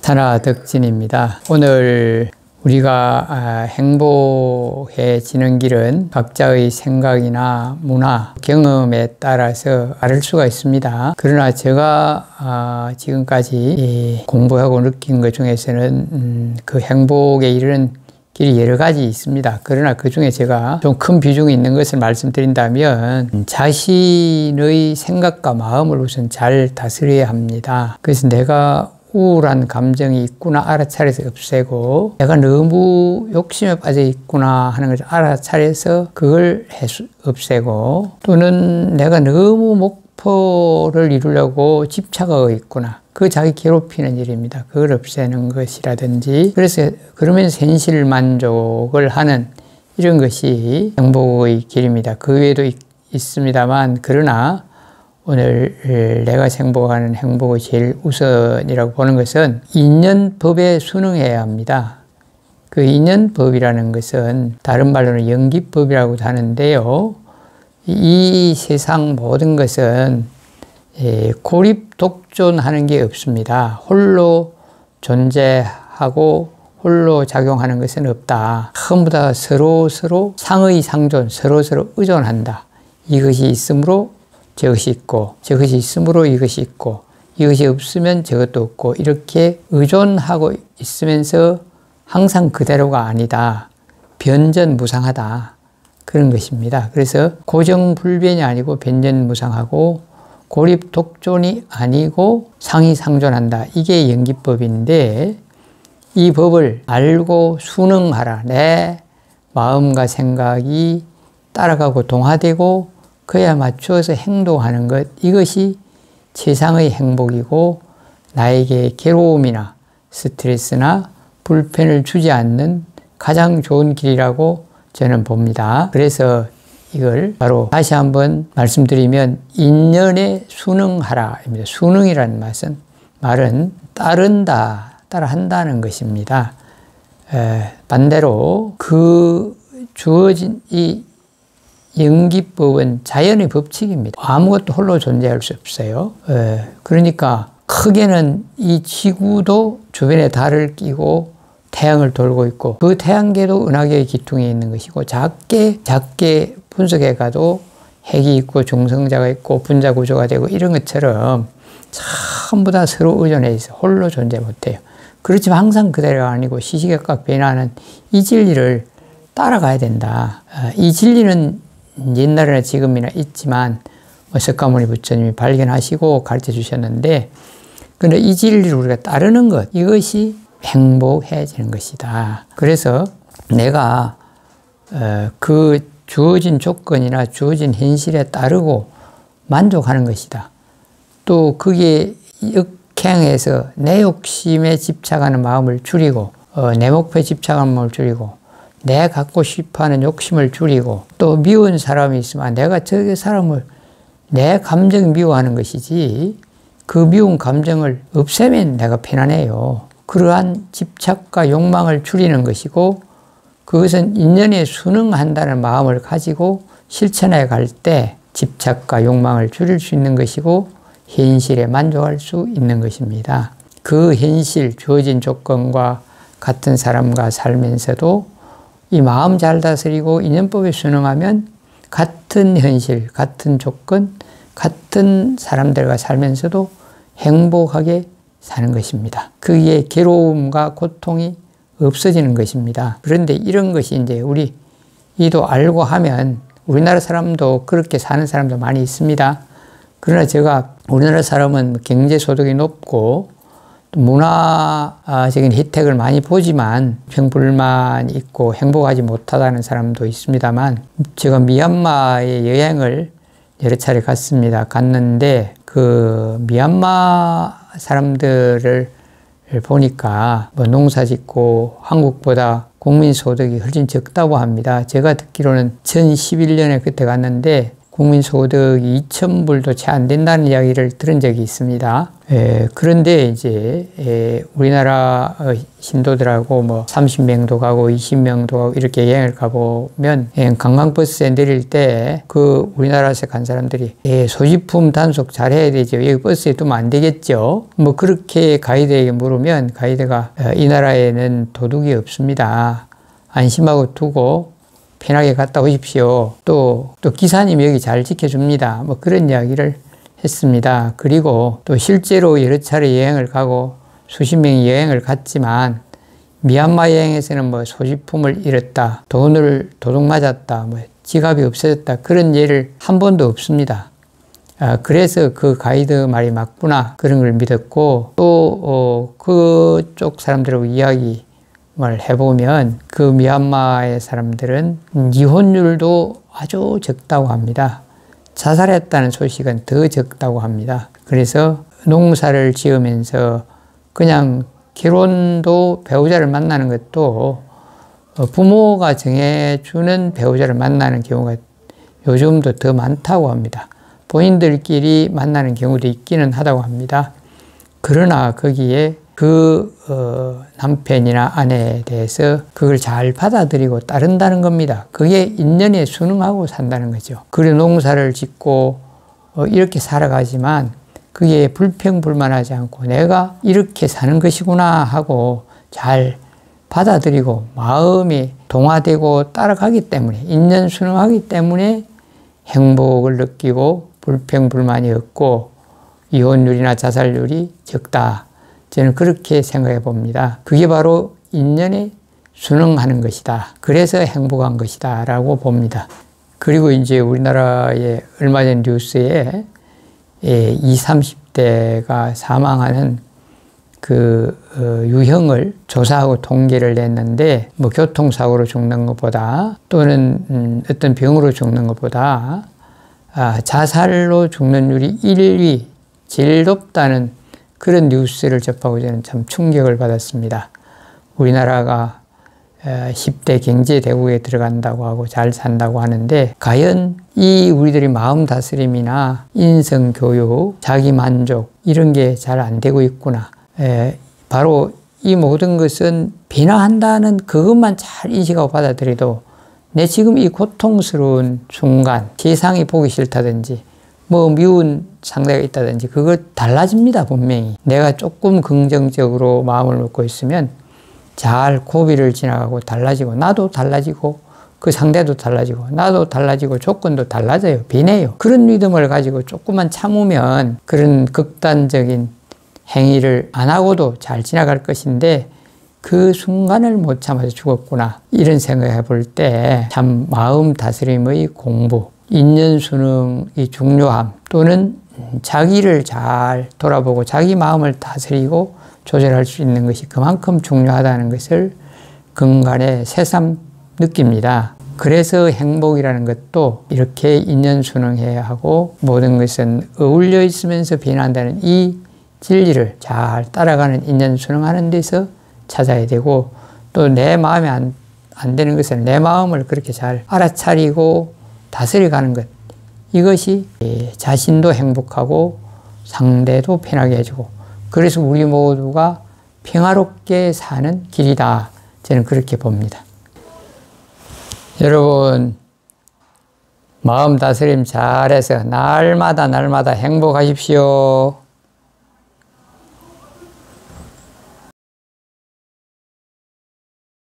산하덕진입니다. 오늘 우리가 행복해지는 길은 각자의 생각이나 문화, 경험에 따라서 다를 수가 있습니다. 그러나 제가 지금까지 공부하고 느낀 것 중에서는 그 행복에 이르는 길이 여러 가지 있습니다. 그러나 그 중에 제가 좀 큰 비중이 있는 것을 말씀드린다면 자신의 생각과 마음을 우선 잘 다스려야 합니다. 그래서 내가 우울한 감정이 있구나 알아차려서 없애고, 내가 너무 욕심에 빠져 있구나 하는 것을 알아차려서 그걸 없애고, 또는 내가 너무 목표를 이루려고 집착하고 있구나, 그 자기 괴롭히는 일입니다. 그걸 없애는 것이라든지, 그래서 그러면서 현실 만족을 하는 이런 것이 행복의 길입니다. 그 외에도 있습니다만, 그러나 오늘 내가 생각하는 행복의 제일 우선이라고 보는 것은 인연법에 순응해야 합니다. 그 인연법이라는 것은 다른 말로는 연기법이라고도 하는데요. 이 세상 모든 것은 고립 독존하는 게 없습니다. 홀로 존재하고 홀로 작용하는 것은 없다. 전부 다 서로 상의 상존, 서로 의존한다. 이것이 있으므로 저것이 있고, 저것이 있으므로 이것이 있고, 이것이 없으면 저것도 없고, 이렇게 의존하고 있으면서 항상 그대로가 아니다. 변전무상하다. 그런 것입니다. 그래서 고정불변이 아니고 변전무상하고, 고립독존이 아니고 상의상존한다. 이게 연기법인데, 이 법을 알고 순응하라. 내 마음과 생각이 따라가고 동화되고 그에 맞추어서 행동하는 것, 이것이 최상의 행복이고 나에게 괴로움이나 스트레스나 불편을 주지 않는 가장 좋은 길이라고 저는 봅니다. 그래서 이걸 바로 다시 한번 말씀드리면 인연에 순응하라 입니다. 순응이라는 말은 따라한다는 것입니다. 반대로 그 주어진 이 연기법은 자연의 법칙입니다. 아무것도 홀로 존재할 수 없어요. 그러니까 크게는 이 지구도 주변에 달을 끼고 태양을 돌고 있고, 그 태양계도 은하계의 기둥에 있는 것이고, 작게 분석해 가도 핵이 있고 중성자가 있고 분자 구조가 되고, 이런 것처럼 전부 다 서로 의존해 있어 홀로 존재 못해요. 그렇지만 항상 그대로가 아니고 시시각각 변하는 이 진리를 따라가야 된다. 이 진리는 옛날이나 지금이나 있지만 석가모니 부처님이 발견하시고 가르쳐 주셨는데, 근데 이 진리를 우리가 따르는 것, 이것이 행복해지는 것이다. 그래서 내가 그 주어진 조건이나 주어진 현실에 따르고 만족하는 것이다. 또 그게 역행해서 내 욕심에 집착하는 마음을 줄이고, 내 목표에 집착하는 마음을 줄이고, 내 갖고 싶어하는 욕심을 줄이고, 또 미운 사람이 있으면 내가 저 사람을 내 감정이 미워하는 것이지, 그 미운 감정을 없애면 내가 편안해요. 그러한 집착과 욕망을 줄이는 것이고, 그것은 인연에 순응한다는 마음을 가지고 실천해 갈 때 집착과 욕망을 줄일 수 있는 것이고 현실에 만족할 수 있는 것입니다. 그 현실, 주어진 조건과 같은 사람과 살면서도 이 마음 잘 다스리고 인연법에 순응하면 같은 현실, 같은 조건, 같은 사람들과 살면서도 행복하게 사는 것입니다. 그의 괴로움과 고통이 없어지는 것입니다. 그런데 이런 것이 이제 이도 알고 하면 우리나라 사람도 그렇게 사는 사람도 많이 있습니다. 그러나 제가 우리나라 사람은 경제소득이 높고 문화적인 혜택을 많이 보지만 평불만 있고 행복하지 못하다는 사람도 있습니다만, 제가 미얀마에 여행을 여러 차례 갔는데 그 미얀마 사람들을 보니까 농사 짓고 한국보다 국민소득이 훨씬 적다고 합니다. 제가 듣기로는 2011년에 그때 갔는데 국민소득이 2,000불도 채 안 된다는 이야기를 들은 적이 있습니다. 그런데 이제 우리나라 신도들하고 뭐 30명도 가고 20명도 가고 이렇게 여행을 가보면 관광버스에 내릴 때 그 우리나라에서 간 사람들이 소지품 단속 잘해야 되죠. 여기 버스에 두면 안 되겠죠. 뭐 그렇게 가이드에게 물으면 가이드가 이 나라에는 도둑이 없습니다. 안심하고 두고 편하게 갔다 오십시오. 또 기사님이 여기 잘 지켜줍니다. 뭐 그런 이야기를 했습니다. 그리고 또 실제로 여러 차례 여행을 가고 수십 명이 여행을 갔지만 미얀마 여행에서는 뭐 소지품을 잃었다, 돈을 도둑 맞았다, 뭐 지갑이 없어졌다 그런 예를 한 번도 없습니다. 그래서 그 가이드 말이 맞구나 그런 걸 믿었고 또 그쪽 사람들하고 이야기를 해보면 그 미얀마의 사람들은 이혼율도 아주 적다고 합니다. 자살했다는 소식은 더 적다고 합니다. 그래서 농사를 지으면서 그냥 결혼도 배우자를 만나는 것도 부모가 정해주는 배우자를 만나는 경우가 요즘도 더 많다고 합니다. 본인들끼리 만나는 경우도 있기는 하다고 합니다. 그러나 거기에 남편이나 아내에 대해서 그걸 잘 받아들이고 따른다는 겁니다. 그게 인연에 순응하고 산다는 거죠. 그래 농사를 짓고 이렇게 살아가지만 그게 불평불만하지 않고 내가 이렇게 사는 것이구나 하고 잘 받아들이고 마음이 동화되고 따라가기 때문에 인연 순응하기 때문에 행복을 느끼고 불평불만이 없고 이혼율이나 자살률이 적다. 저는 그렇게 생각해 봅니다. 그게 바로 인연에 순응하는 것이다. 그래서 행복한 것이다 라고 봅니다. 그리고 이제 우리나라의 얼마 전 뉴스에 20, 30대가 사망하는 그 유형을 조사하고 통계를 냈는데 뭐 교통사고로 죽는 것보다 또는 어떤 병으로 죽는 것보다 자살로 죽는 율이 1위 제일 높다는 그런 뉴스를 접하고 저는 참 충격을 받았습니다. 우리나라가 10대 경제대국에 들어간다고 하고 잘 산다고 하는데 과연 이 우리들이 마음 다스림이나 인성교육, 자기만족 이런 게 잘 안 되고 있구나. 바로 이 모든 것은 비난한다는 그것만 잘 인식하고 받아들여도 내 지금 이 고통스러운 순간 세상이 보기 싫다든지 뭐 미운 상대가 있다든지 그거 달라집니다. 분명히 내가 조금 긍정적으로 마음을 먹고 있으면 잘 고비를 지나가고 달라지고 나도 달라지고 그 상대도 달라지고 나도 달라지고 조건도 달라져요. 변해요. 그런 믿음을 가지고 조금만 참으면 그런 극단적인 행위를 안 하고도 잘 지나갈 것인데 그 순간을 못 참아서 죽었구나 이런 생각을 해볼 때 참 마음 다스림의 공부, 인연순응이 중요함 또는 자기를 잘 돌아보고 자기 마음을 다스리고 조절할 수 있는 것이 그만큼 중요하다는 것을 근간에 새삼 느낍니다. 그래서 행복이라는 것도 이렇게 인연순응해야 하고 모든 것은 어울려 있으면서 변한다는 이 진리를 잘 따라가는 인연순응하는 데서 찾아야 되고 또 내 마음에 안 되는 것은 내 마음을 그렇게 잘 알아차리고 다스려가는 것 이것이 자신도 행복하고 상대도 편하게 해주고 그래서 우리 모두가 평화롭게 사는 길이다. 저는 그렇게 봅니다. 여러분 마음 다스림 잘해서 날마다 행복하십시오.